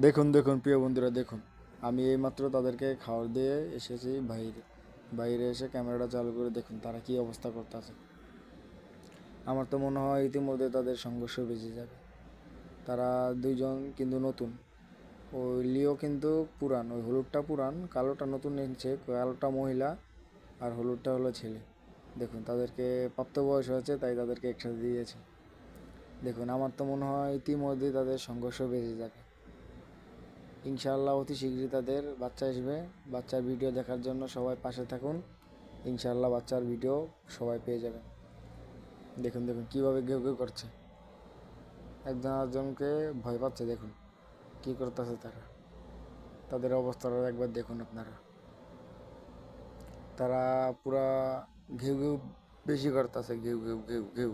দেখুন দেখুন প্রিয় বন্ধুরা, দেখুন আমি এইমাত্র তাদেরকে খাবার দিয়ে এসেছি বাইরে। বাইরে এসে ক্যামেরাটা চালু করে দেখুন তারা কি অবস্থা করতেছে। আমার তো মনে হয় ইতিমধ্যে তাদের সংঘর্ষ বেঁচে যাবে। তারা দুইজন কিন্তু নতুন, ওই লিও কিন্তু পুরান, ওই হলুদটা পুরান, কালোটা নতুন নিচ্ছে, কালোটা মহিলা আর হলুদটা হলো ছেলে। দেখুন তাদেরকে প্রাপ্তবয়স হয়েছে তাই তাদেরকে একসাথে দিয়েছে। দেখুন আমার তো মনে হয় ইতিমধ্যে তাদের সংঘর্ষ বেঁচে যাবে। ইনশাআল্লাহ অতি শীঘ্রই তাদের বাচ্চা আসবে। বাচ্চার ভিডিও দেখার জন্য সবাই পাশে থাকুন। ইনশাআল্লাহ বাচ্চার ভিডিও সবাই পেয়ে যাবেন। দেখুন দেখুন কীভাবে ঘেউ ঘেউ করছে, একজন আরেকজনকে ভয় পাচ্ছে। দেখুন কী করতেছে তারা, তাদের অবস্থাটা একবার দেখুন আপনারা। তারা পুরা ঘেউ ঘেউ বেশি করতেছে, ঘেউ ঘেউ ঘেউ ঘেউ।